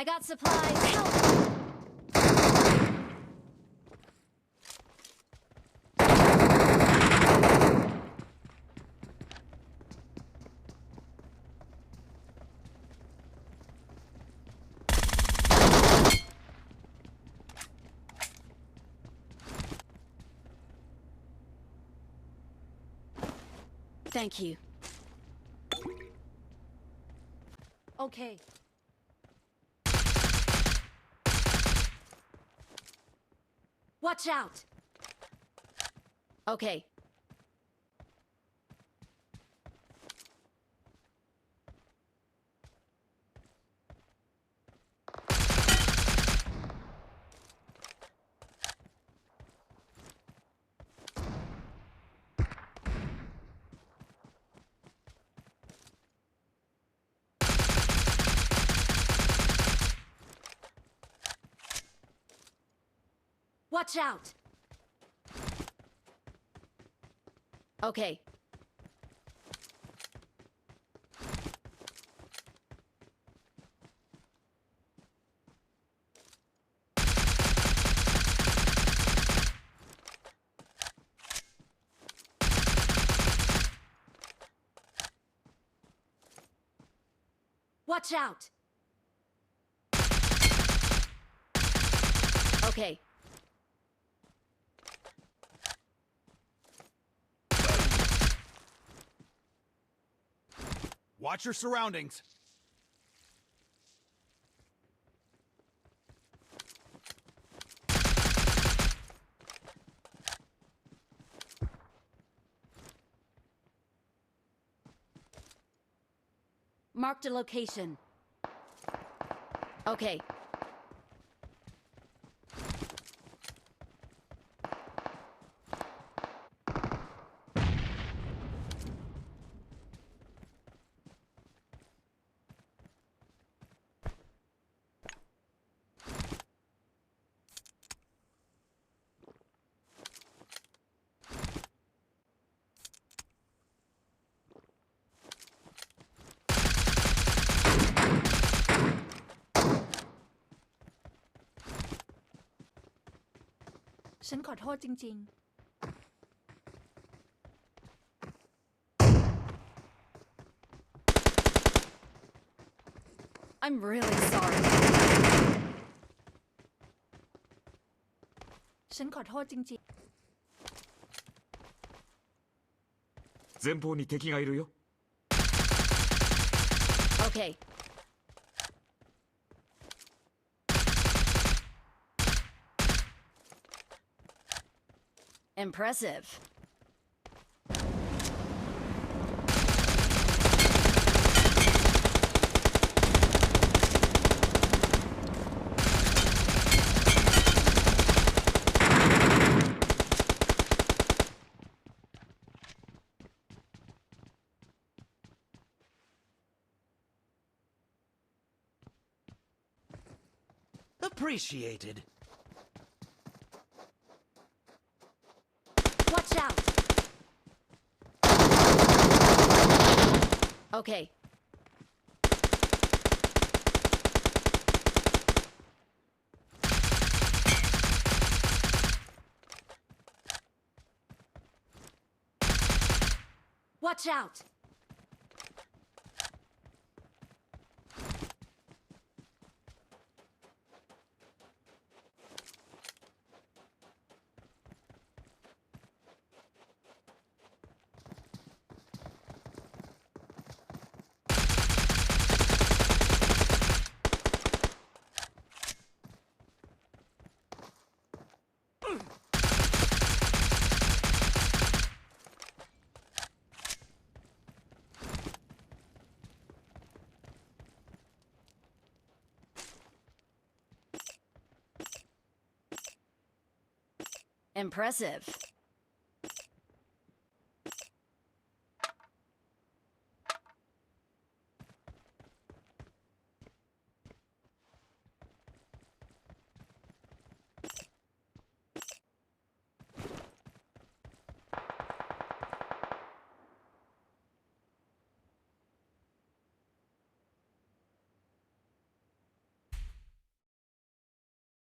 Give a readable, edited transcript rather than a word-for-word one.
I got supplies. Help! Thank you. Okay. Watch out! Okay. Watch out! Okay. Watch out! Okay. Watch your surroundings. Marked a location. Okay.ฉันขอโทษจริงๆ I'm really sorry. ฉันขอโทษจริง前方に敵がいるよ。Okay. Impressive. Appreciated. Watch out! Okay. Watch out! Impressive.